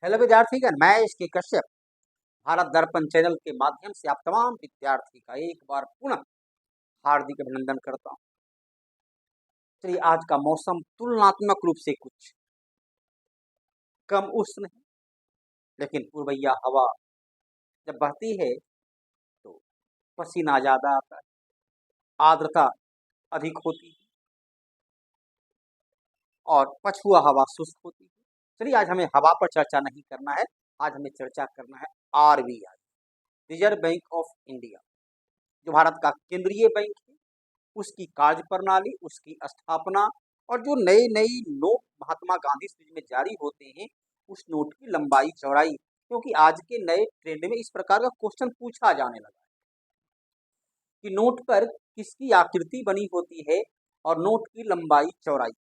Hello विद्यार्थीगण, मैं इसके कश्यप भारत दर्पण चैनल के माध्यम से आप तमाम विद्यार्थी का एक बार पुनः हार्दिक अभिनंदन करता हूं। चलिए, आज का मौसम तुलनात्मक रूप से कुछ कम उष्ण है, लेकिन पूर्वैया हवा जब बहती है तो पसीना ज्यादा आता है, आर्द्रता अधिक होती है और पछुआ हवा शुष्क होती है। चलिए, आज हमें हवा पर चर्चा नहीं करना है, आज हमें चर्चा करना है RBI, reserve bank of India, जो भारत का केंद्रीय बैंक है, उसकी कार्यप्रणाली, उसकी स्थापना और जो नए नई नोट महात्मा गांधी स्मृति में जारी होते हैं, उस नोट की लंबाई चौड़ाई, क्योंकि आज के नए ट्रेंड में इस प्रकार का क्वेश्चन पूछा जाने लगा है कि नोट पर किसकी आकृति बनी होती है और नोट की लंबाई चौड़ाई क्या है।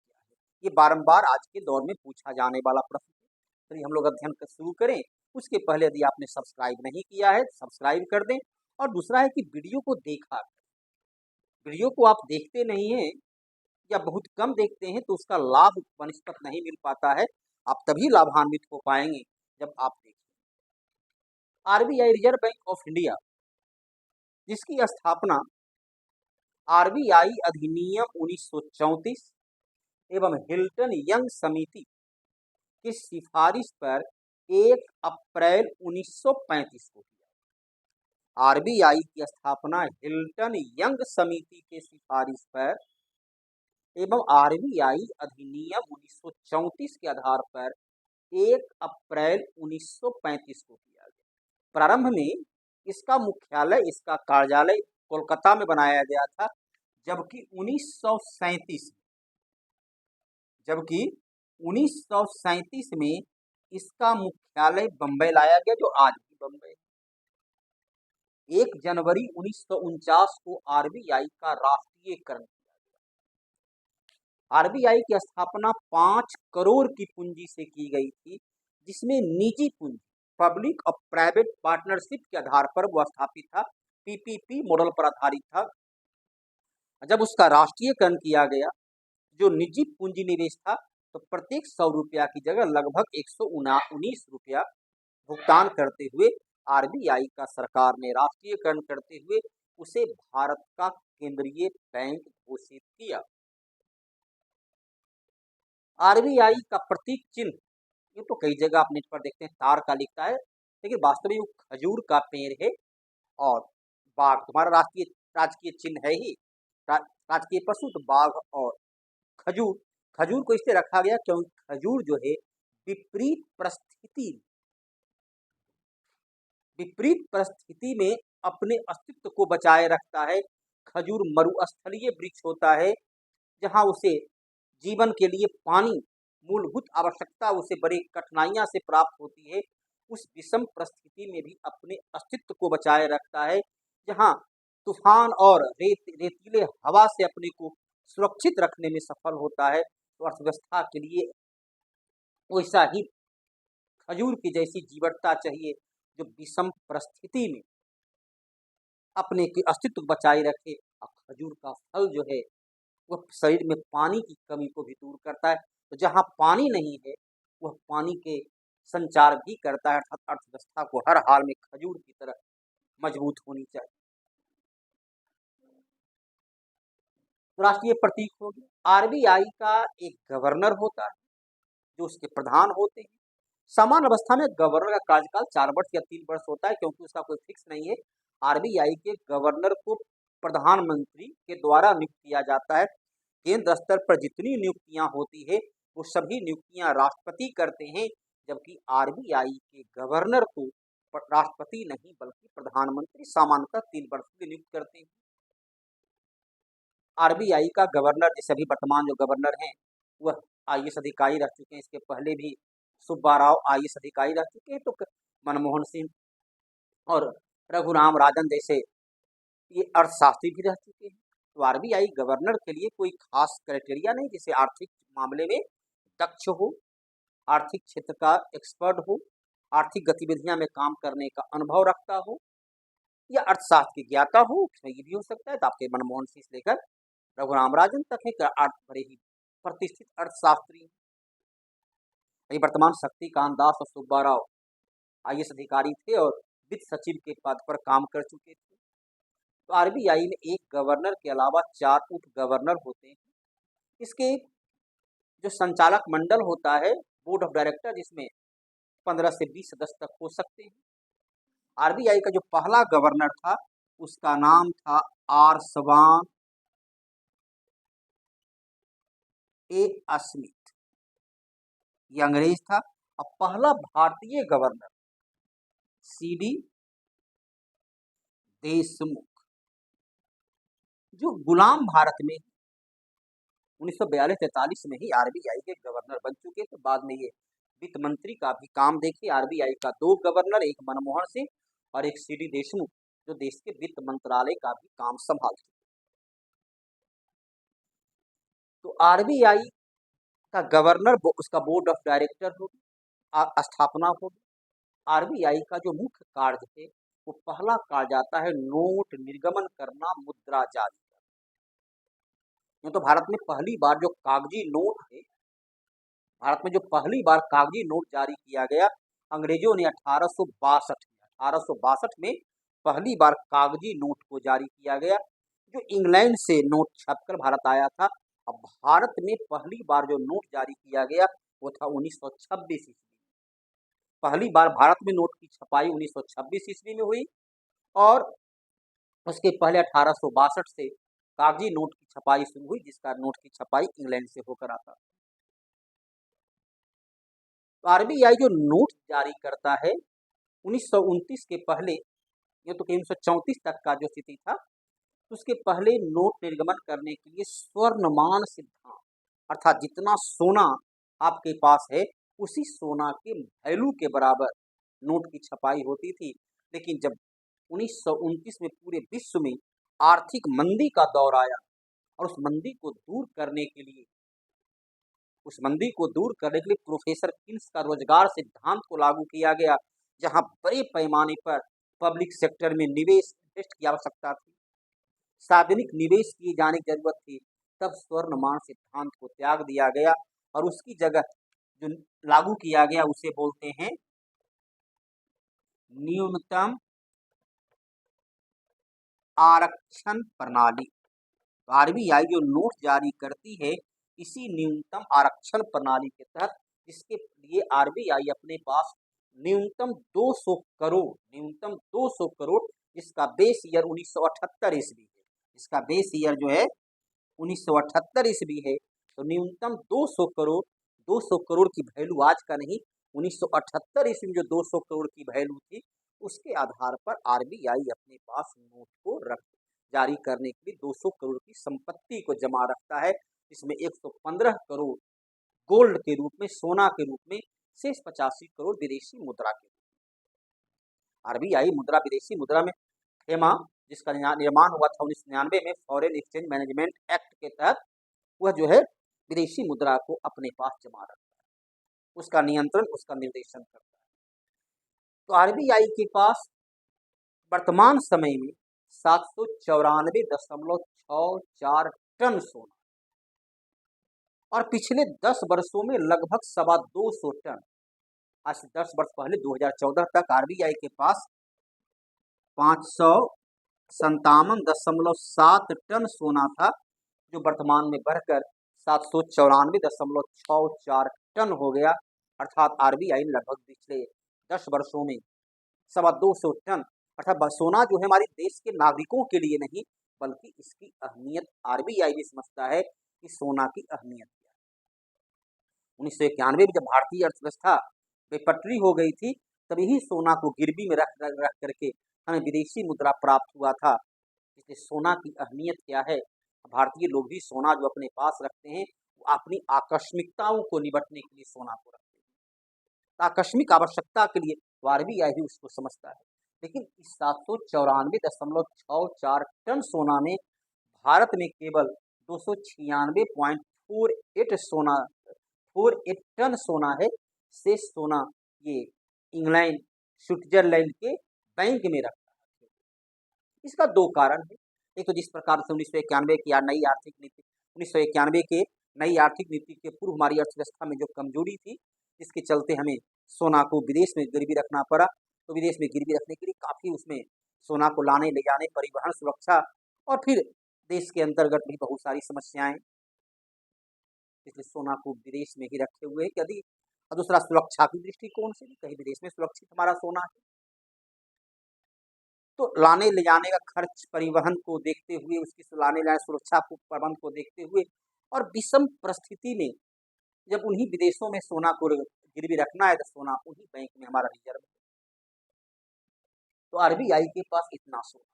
ये बारंबार आज के दौर में पूछा जाने वाला प्रश्न है। चलिए, हम लोग अध्ययन शुरू करें। उसके पहले यदि आपने सब्सक्राइब नहीं किया है, सब्सक्राइब कर दें। और दूसरा है कि वीडियो को देखा, वीडियो को आप देखते नहीं हैं या बहुत कम देखते हैं तो उसका लाभ बनिस्पत नहीं मिल पाता है। आप तभी लाभान्वित हो पाएंगे जब आप देखें। RBI, reserve bank of India, जिसकी स्थापना आरबीआई अधिनियम 1934 एवं हिल्टन यंग समिति की सिफारिश पर 1 अप्रैल 1935 को किया। आरबीआई की स्थापना हिल्टन यंग समिति के सिफारिश पर एवं आरबीआई अधिनियम 1934 के आधार पर 1 अप्रैल 1935 को किया गया। प्रारंभ में इसका मुख्यालय, इसका कार्यालय कोलकाता में बनाया गया था, जबकि 1937 में इसका मुख्यालय बंबई लाया गया, जो आज भी बंबई है। 1 जनवरी 1949 को आरबीआई का राष्ट्रीयकरण किया गया। आरबीआई की स्थापना 5 करोड़ की पूंजी से की गई थी, जिसमें निजी पूंजी, पब्लिक और प्राइवेट पार्टनरशिप के आधार पर वह स्थापित था, पीपीपी मॉडल पर आधारित था। जब उसका राष्ट्रीयकरण किया गया, जो निजी पूंजी निवेश था, तो प्रत्येक 100 रुपया की जगह लगभग 119 रुपया भुगतान करते हुए आरबीआई का सरकार ने राष्ट्रीयकरण करते हुए उसे भारत का केंद्रीय बैंक घोषित किया। आरबीआई का प्रतीक चिन्ह, ये तो कई जगह आप नेट पर देखते हैं, तार का लिखता है, लेकिन वास्तव में वो खजूर का पेड़ है और बाघ। तुम्हारा राजकीय चिन्ह है ही राजकीय पशु तो बाघ और खजूर। खजूर को इसलिए रखा गया क्योंकि खजूर जो है विपरीत परिस्थिति में अपने अस्तित्व को बचाए रखता है। खजूर मरुस्थलीय वृक्ष होता है, जहां उसे जीवन के लिए पानी, मूलभूत आवश्यकता उसे बड़ी कठिनाइयां से प्राप्त होती है। उस विषम परिस्थिति में भी अपने अस्तित्व को बचाए रखता है, जहां तूफान और रेतीले हवा से अपने को सुरक्षित रखने में सफल होता है। तो अर्थव्यवस्था के लिए वैसा ही खजूर की जैसी जीवटता चाहिए, जो विषम परिस्थिति में अपने के अस्तित्व बचाए रखे। और खजूर का फल जो है वह शरीर में पानी की कमी को भी दूर करता है। तो जहाँ पानी नहीं है, वह पानी के संचार भी करता है, अर्थात अर्थव्यवस्था को हर हाल में खजूर की तरह मजबूत होनी चाहिए। राष्ट्रीय प्रतीक हो गया। आरबीआई का एक गवर्नर होता है, जो उसके प्रधान होते हैं। सामान्य अवस्था में गवर्नर का कार्यकाल 4 वर्ष या 3 वर्ष होता है, क्योंकि उसका कोई फिक्स नहीं है। आरबीआई के गवर्नर को प्रधानमंत्री के द्वारा नियुक्त किया जाता है। केंद्र स्तर पर जितनी नियुक्तियां होती है, वो सभी नियुक्तियां राष्ट्रपति करते हैं, जबकि आरबीआई के गवर्नर को राष्ट्रपति नहीं बल्कि प्रधानमंत्री सामान्यतः 3 वर्ष के लिए नियुक्त करते हैं। आरबीआई का गवर्नर, जैसे अभी वर्तमान जो गवर्नर हैं, वह आईएएस अधिकारी रह चुके हैं। इसके पहले भी सुब्बा राव आईएएस अधिकारी रह चुके हैं। तो मनमोहन सिंह और रघुराम राजन जैसे ये अर्थशास्त्री भी रह चुके हैं। तो आरबीआई गवर्नर के लिए कोई खास क्राइटेरिया नहीं, जैसे आर्थिक मामले में दक्ष हो, आर्थिक क्षेत्र का एक्सपर्ट हो, आर्थिक गतिविधियां में काम करने का अनुभव रखता हो, या अर्थशास्त्र की ज्ञाता हो, ये भी हो सकता है। तो आपके मनमोहन सिंह से लेकर रघुराम राजन तक है, बड़े ही प्रतिष्ठित अर्थशास्त्री। ये वर्तमान शक्तिकांत दास और सुब्बा राव आईएएस अधिकारी थे और वित्त सचिव के पद पर काम कर चुके थे। तो आरबीआई में एक गवर्नर के अलावा 4 उप गवर्नर होते हैं। इसके जो संचालक मंडल होता है, बोर्ड ऑफ डायरेक्टर, जिसमें 15 से 20 सदस्य तक हो सकते हैं। आरबीआई का जो पहला गवर्नर था उसका नाम था आर स्वान ए स्मिथ, ये अंग्रेज था। और पहला भारतीय गवर्नर सीडी देशमुख, जो गुलाम भारत में 1942-43 में ही आरबीआई के गवर्नर बन चुके थे। बाद में ये वित्त मंत्री का भी काम देखिए। आरबीआई का 2 गवर्नर, एक मनमोहन सिंह और एक सीडी देशमुख, जो देश के वित्त मंत्रालय का भी काम संभाल चुके। तो आरबीआई का गवर्नर, उसका बोर्ड ऑफ डायरेक्टर होगी, स्थापना होगी। आरबीआई का जो मुख्य कार्य है वो पहला कार्य आता है नोट निर्गमन करना, मुद्रा जारी करना। यूँ तो भारत में पहली बार जो कागजी नोट है, भारत में जो पहली बार कागजी नोट जारी किया गया अंग्रेजों ने 1862 में पहली बार कागजी नोट को जारी किया गया, जो इंग्लैंड से नोट छपकर भारत आया था। अब भारत में पहली बार जो नोट जारी किया गया वो था 1926 ईस्वी में। पहली बार भारत में नोट की छपाई 1926 ईस्वी में हुई और उसके पहले 1862 से कागजी नोट की छपाई शुरू हुई, जिसका नोट की छपाई इंग्लैंड से होकर आता। तो आरबीआई जो नोट जारी करता है 1929 के पहले, ये तो 1934 तक का जो स्थिति था, उसके पहले नोट निर्गमन करने के लिए स्वर्णमान सिद्धांत, अर्थात जितना सोना आपके पास है उसी सोना के वैल्यू के बराबर नोट की छपाई होती थी। लेकिन जब 1929 में पूरे विश्व में आर्थिक मंदी का दौर आया और उस मंदी को दूर करने के लिए प्रोफेसर किन्स का रोजगार सिद्धांत को लागू किया गया, जहां बड़े पैमाने पर पब्लिक सेक्टर में निवेश की आवश्यकता थी, सार्वजनिक निवेश किए जाने की जरूरत थी। तब स्वर्णमान सिद्धांत को त्याग दिया गया और उसकी जगह जो लागू किया गया उसे बोलते हैं न्यूनतम आरक्षण प्रणाली। तो आरबीआई जो नोट जारी करती है इसी न्यूनतम आरक्षण प्रणाली के तहत, जिसके लिए आरबीआई अपने पास न्यूनतम 200 करोड़, जिसका बेस ईयर 1978 ईस्वी है, इसका बेस ईयर जो है 1978 ईस्वी है। तो न्यूनतम 200 करोड़ की वैल्यू आज का नहीं, 1978 ईस्वी में जो 200 करोड़ की वैल्यू थी उसके आधार पर आरबीआई अपने पास नोट को जारी करने के लिए 200 करोड़ की संपत्ति को जमा रखता है, जिसमें 115 करोड़ गोल्ड के रूप में, सोना के रूप में, शेष 85 करोड़ विदेशी मुद्रा के रूप में। आरबीआई मुद्रा, विदेशी मुद्रा में खेमा, जिसका निर्माण हुआ था 1999 में फॉरेन एक्सचेंज मैनेजमेंट एक्ट के तहत, वह जो है विदेशी मुद्रा को अपने पास जमा रखता है, उसका नियंत्रण, उसका निर्देशन करता है। तो आरबीआई के पास वर्तमान समय में 794.64 टन सोना और पिछले 10 वर्षों में लगभग 225 टन, आज से 10 वर्ष पहले 2014 तक आरबीआई के पास 557.7 टन सोना था, जो वर्तमान में बढ़कर 794.64 टन हो गया। अर्थात आरबीआई ने लगभग पिछले 10 वर्षों में 225 टन, अर्थात सोना जो है हमारे देश के नागरिकों के लिए नहीं बल्कि इसकी अहमियत आरबीआई भी समझता है कि सोना की अहमियत क्या है। 1991 में जब भारतीय अर्थव्यवस्था बेपटरी हो गई थी, तब यही सोना को गिरवी में रख करके हमें विदेशी मुद्रा प्राप्त हुआ था। इसलिए सोना की अहमियत क्या है, भारतीय लोग भी सोना जो अपने पास रखते हैं वो अपनी आकस्मिकताओं को निपटने के लिए सोना को रखते हैं, आकस्मिक आवश्यकता के लिए आरबीआई भी उसको समझता है। लेकिन इस 794.64 टन सोना में भारत में केवल 296.48 टन सोना है। शेष सोना ये इंग्लैंड, स्विट्जरलैंड के बैंक में रखता है। इसका 2 कारण है। एक तो जिस प्रकार से 1991 की नई आर्थिक नीति, 1991 के नई आर्थिक नीति के पूर्व हमारी अर्थव्यवस्था में जो कमजोरी थी जिसके चलते हमें सोना को विदेश में गिरवी रखना पड़ा। तो विदेश में गिरवी रखने के लिए काफ़ी उसमें सोना को लाने ले जाने, परिवहन, सुरक्षा और फिर देश के अंतर्गत भी बहुत सारी समस्याएं, इसलिए सोना को विदेश में ही रखे हुए है। यदि और दूसरा सुरक्षा की दृष्टिकोण से भी कहीं विदेश में सुरक्षित हमारा सोना है, तो लाने ले जाने का खर्च, परिवहन को देखते हुए, उसकी लाने ले जाने सुरक्षा को प्रबंध को देखते हुए और विषम परिस्थिति में जब उन्हीं विदेशों में सोना को गिरवी रखना है तो सोना उन्हीं बैंक में हमारा रिजर्व है। तो आरबीआई के पास इतना सोना,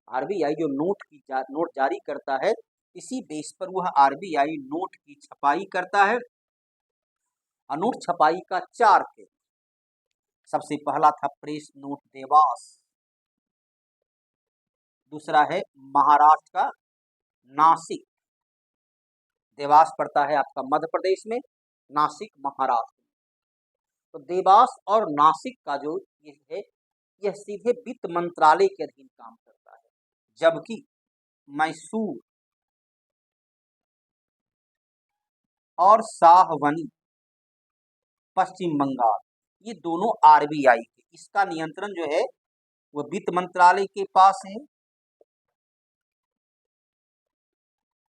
आरबीआई जो नोट जारी करता है, इसी बेस पर वह आरबीआई नोट की छपाई करता है। और नोट छपाई का 4 केंद्र, सबसे पहला था प्रेस नोट देवास, दूसरा है महाराष्ट्र का नासिक, देवास पड़ता है आपका मध्य प्रदेश में, नासिक महाराष्ट्र में। तो देवास और नासिक का जो ये है, यह सीधे वित्त मंत्रालय के अधीन काम करता है, जबकि मैसूर और शाहवनी पश्चिम बंगाल ये दोनों आरबीआई के, इसका नियंत्रण जो है वो वित्त मंत्रालय के पास है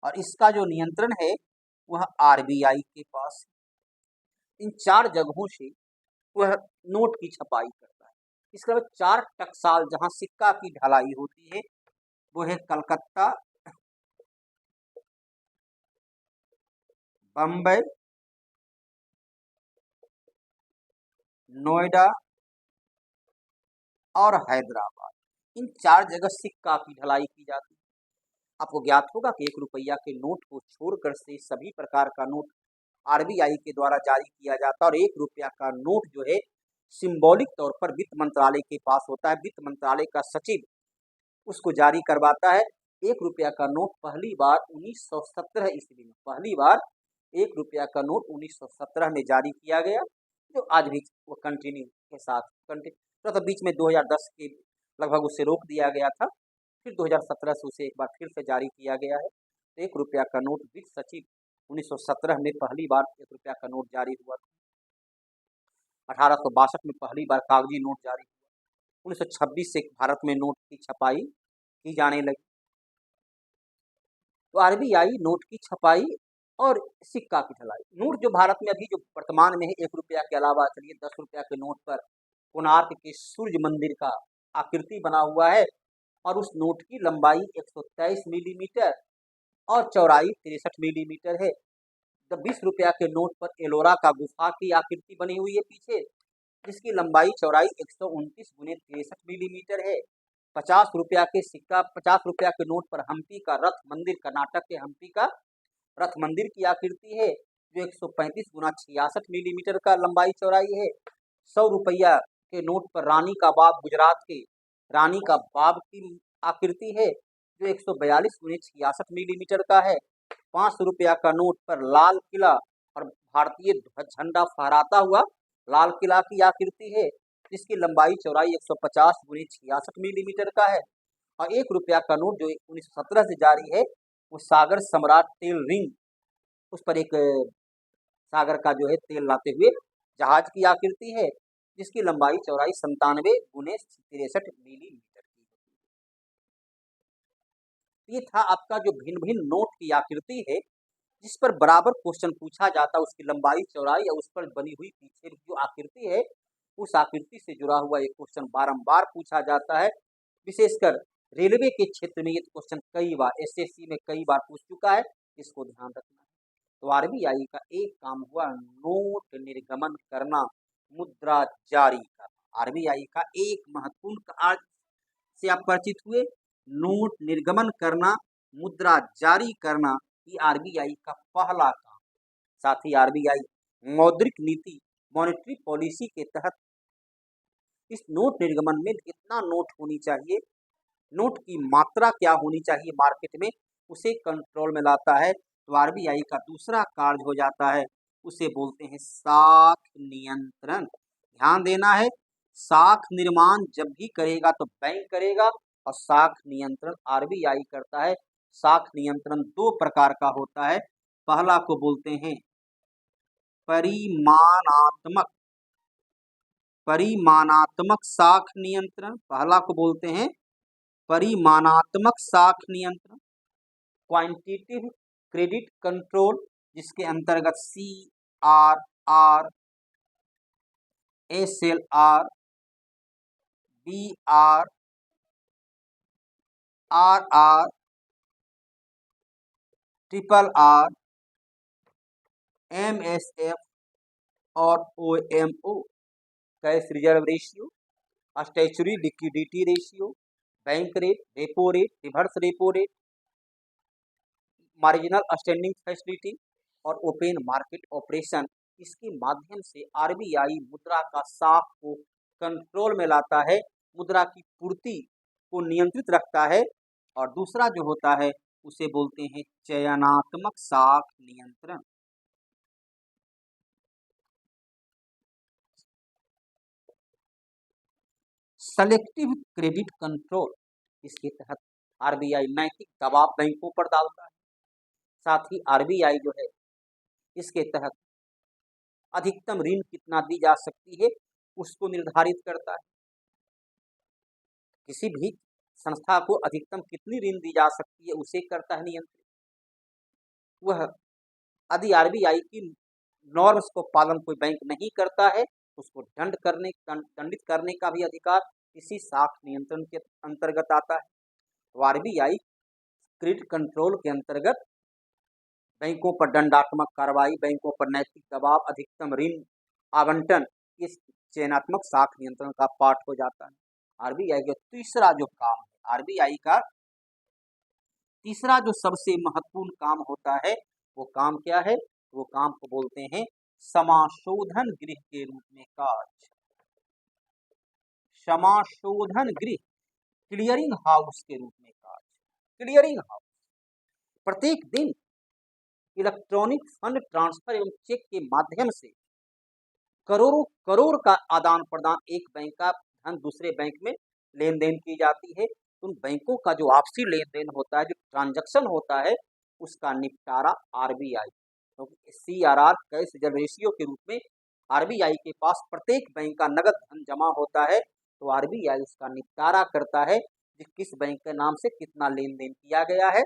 और इसका जो नियंत्रण है वह आरबीआई के पास है। इन 4 जगहों से वह नोट की छपाई करता है। इसके अलावा 4 टकसाल जहां सिक्का की ढलाई होती है वो है कलकत्ता, बम्बई, नोएडा और हैदराबाद। इन 4 जगह सिक्का की ढलाई की जाती है। आपको ज्ञात होगा कि 1 रुपया के नोट को छोड़कर से सभी प्रकार का नोट आरबीआई के द्वारा जारी किया जाता है और 1 रुपया का नोट जो है सिंबॉलिक तौर पर वित्त मंत्रालय के पास होता है। वित्त मंत्रालय का सचिव उसको जारी करवाता है। 1 रुपया का नोट पहली बार 1917 ईस्वी में, पहली बार 1 रुपया का नोट 1917 में जारी किया गया, जो आज भी वो कंटिन्यू के साथ तो बीच में 2010 के लगभग उसे रोक दिया गया था, फिर 2017 से उसे एक बार फिर से जारी किया गया है। 1 रुपया का नोट वित्त सचिव 1917 में पहली बार 1 रुपया का नोट जारी हुआ था। 1862 में पहली बार कागजी नोट जारी हुआ। 1926 से भारत में नोट की छपाई की जाने लगी। तो आरबीआई नोट की छपाई और सिक्का की ढलाई, नोट जो भारत में अभी जो वर्तमान में है 1 रुपया के अलावा चलिए 10 रुपया के नोट पर कोणार्क के सूर्य मंदिर का आकृति बना हुआ है और उस नोट की लंबाई 123 मिलीमीटर और चौड़ाई 63 मिलीमीटर है। 20 रुपया के नोट पर एलोरा का गुफा की आकृति बनी हुई है पीछे, जिसकी लंबाई चौड़ाई 129 गुने 63 मिलीमीटर है। 50 रुपया के सिक्का, 50 रुपया के नोट पर हम्पी का रथ मंदिर, कर्नाटक के हम्पी का रथ मंदिर की आकृति है, जो 135 गुना 66 मिलीमीटर का लंबाई चौड़ाई है। 100 रुपया के नोट पर रानी का बाग, गुजरात के रानी का बाग की आकृति है, जो 142 गुने 66 मिलीमीटर का है। 500 रुपया का नोट पर लाल किला और भारतीय झंडा फहराता हुआ लाल किला की आकृति है, जिसकी लंबाई चौड़ाई 150 गुने 66 मिलीमीटर का है। और 1 रुपया का नोट जो 1917 से जारी है, वो सागर सम्राट तेल रिंग, उस पर एक सागर का जो है तेल लाते हुए जहाज की आकृति है, जिसकी लंबाई चौड़ाई 97 गुने 63 मिलीमीटर की। ये था आपका जो भिन्न भिन्न नोट की आकृति है, जिस पर बराबर क्वेश्चन पूछा जाता है, उसकी लंबाई चौड़ाई या उस पर बनी हुई पीछे जो आकृति है, उस आकृति से जुड़ा हुआ एक क्वेश्चन बारंबार पूछा जाता है। विशेषकर रेलवे के क्षेत्र में ये क्वेश्चन कई बार एसएससी में कई बार पूछ चुका है, इसको ध्यान रखना है। तो आरबीआई का एक काम हुआ नोट निर्गमन करना, मुद्रा जारी करना। आरबीआई का एक महत्वपूर्ण कार्य से आप परिचित हुए, नोट निर्गमन करना, मुद्रा जारी करना, ये आरबीआई का पहला काम। साथ ही आरबीआई मौद्रिक नीति, मॉनेटरी पॉलिसी के तहत इस नोट निर्गमन में कितना नोट होनी चाहिए, नोट की मात्रा क्या होनी चाहिए मार्केट में, उसे कंट्रोल में लाता है। तो आरबीआई का दूसरा कार्य हो जाता है, उसे बोलते हैं साख नियंत्रण। ध्यान देना है, साख निर्माण जब भी करेगा तो बैंक करेगा और साख नियंत्रण आरबीआई करता है। साख नियंत्रण 2 प्रकार का होता है। पहला को बोलते हैं परिमाणात्मक साख नियंत्रण, पहला को बोलते हैं परिमाणात्मक साख नियंत्रण। क्वांटिटेटिव क्रेडिट कंट्रोल, जिसके अंतर्गत CRR, SLR, BR, RR, RRR, MSF और OMO, cash reserve ratio, statutory liquidity ratio, bank rate, repo rate, reverse repo rate, marginal standing facility और ओपन मार्केट ऑपरेशन। इसके माध्यम से RBI मुद्रा का साख को कंट्रोल में लाता है, मुद्रा की पूर्ति को नियंत्रित रखता है। और दूसरा जो होता है उसे बोलते हैं चयनात्मक साख नियंत्रण। सेलेक्टिव क्रेडिट कंट्रोल, इसके तहत RBI नैतिक दबाव बैंकों पर डालता है। साथ ही RBI जो है इसके तहत अधिकतम ऋण कितना दी जा सकती है उसको निर्धारित करता है। किसी भी संस्था को अधिकतम कितनी ऋण दी जा सकती है उसे करता है नियंत्रित। वह यदि RBI की नॉर्म्स को पालन कोई बैंक नहीं करता है उसको दंडित करने का भी अधिकार इसी साख नियंत्रण के अंतर्गत आता है। तो RBI क्रेडिट कंट्रोल के अंतर्गत बैंकों पर दंडात्मक कार्रवाई, बैंकों पर नैतिक दबाव, अधिकतम ऋण आवंटन, इस चयनात्मक साख नियंत्रण का पार्ट हो जाता है। RBI का तीसरा जो काम है, RBI का तीसरा जो सबसे महत्वपूर्ण काम होता है वो काम क्या है? वो काम को बोलते हैं समाशोधन गृह के रूप में कार्य। समाशोधन गृह, क्लियरिंग हाउस के रूप में कार्य। क्लियरिंग हाउस प्रत्येक दिन इलेक्ट्रॉनिक फंड ट्रांसफर एवं चेक के माध्यम से करोड़ों करोड़ का आदान प्रदान, एक बैंक का धन दूसरे बैंक में लेन देन की जाती है। उन बैंकों का जो आपसी लेन देन होता है, जो ट्रांजैक्शन होता है, उसका निपटारा RBI, क्योंकि CRR कैश रिजर्व रेशियो के रूप में RBI के पास प्रत्येक बैंक का नगद धन जमा होता है, तो RBI उसका निपटारा करता है कि किस बैंक के नाम से कितना लेन देन किया गया है।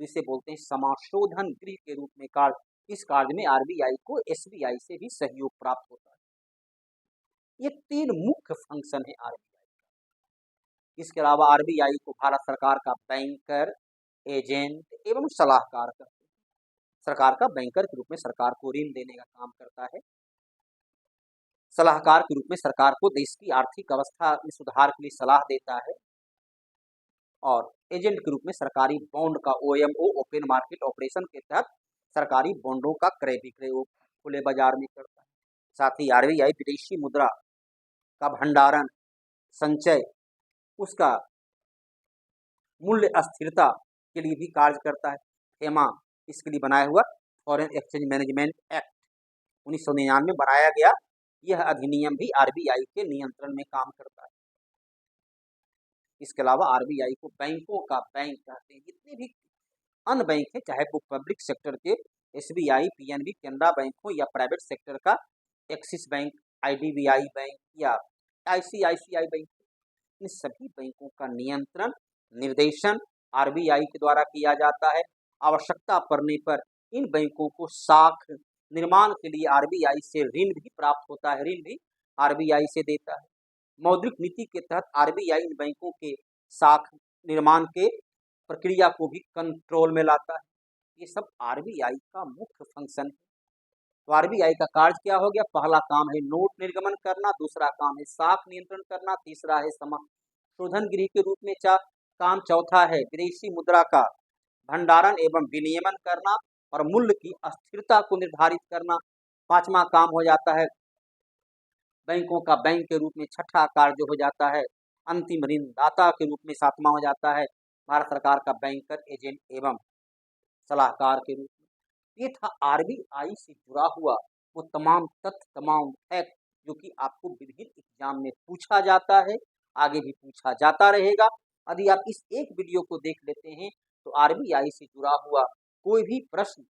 तो इसे बोलते हैं समाशोधन गृह के रूप में कार्य। इस कार्य में RBI को SBI से भी सहयोग प्राप्त होता है। ये तीन मुख्य फंक्शन है RBI का। इसके अलावा RBI को भारत सरकार का बैंकर, एजेंट एवं सलाहकार करते हैं। सरकार का बैंकर के रूप में सरकार को ऋण देने का काम करता है। सलाहकार के रूप में सरकार को देश की आर्थिक अवस्था में सुधार के लिए सलाह देता है। और एजेंट के रूप में सरकारी बॉन्ड का OMO, ओपन मार्केट ऑपरेशन के तहत सरकारी बॉन्डों का क्रय विक्रय खुले बाजार में करता है। साथ ही RBI विदेशी मुद्रा का भंडारण, संचय, उसका मूल्य अस्थिरता के लिए भी कार्य करता है। FEMA इसके लिए बनाया हुआ फॉरेन एक्सचेंज मैनेजमेंट एक्ट 1999 में बनाया गया, यह अधिनियम भी RBI के नियंत्रण में काम करता है। इसके अलावा RBI को बैंकों का बैंक कहते हैं। जितने भी अन्य बैंक हैं, चाहे वो पब्लिक सेक्टर के SBI, PNB, केनरा बैंक हो या प्राइवेट सेक्टर का एक्सिस बैंक, IDBI बैंक या ICICI बैंक, इन सभी बैंकों का नियंत्रण, निर्देशन RBI के द्वारा किया जाता है। आवश्यकता पड़ने पर इन बैंकों को साख निर्माण के लिए RBI से ऋण भी प्राप्त होता है, ऋण भी RBI से देता है। मौद्रिक नीति के तहत RBI इन बैंकों के साख निर्माण के प्रक्रिया को भी कंट्रोल में लाता है। ये सब RBI का मुख्य फंक्शन है। तो RBI का कार्य क्या हो गया? पहला काम है नोट निर्गमन करना, दूसरा काम है साख नियंत्रण करना, तीसरा है समाशोधन गृह के रूप में काम, चौथा है विदेशी मुद्रा का भंडारण एवं विनियमन करना और मूल्य की अस्थिरता को निर्धारित करना, पांचवा काम हो जाता है बैंकों का बैंक के रूप में, छठा कार्य जो हो जाता है अंतिम ऋणदाता के रूप में, सातवां हो जाता है भारत सरकार का बैंकर, एजेंट एवं सलाहकार के रूप में। ये था RBI से जुड़ा हुआ वो तमाम तथ्य, तमाम फैक्ट जो कि आपको विभिन्न एग्जाम में पूछा जाता है, आगे भी पूछा जाता रहेगा। यदि आप इस एक वीडियो को देख लेते हैं तो RBI से जुड़ा हुआ कोई भी प्रश्न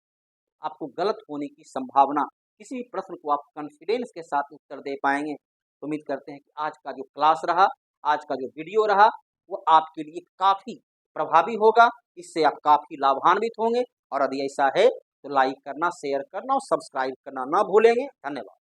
आपको गलत होने की संभावना किसी भी प्रश्न को आप कॉन्फिडेंस के साथ उत्तर दे पाएंगे। तो उम्मीद करते हैं कि आज का जो क्लास रहा, आज का जो वीडियो रहा, वो आपके लिए काफ़ी प्रभावी होगा। इससे आप काफ़ी लाभान्वित होंगे और यदि ऐसा है तो लाइक करना, शेयर करना और सब्सक्राइब करना ना भूलेंगे। धन्यवाद।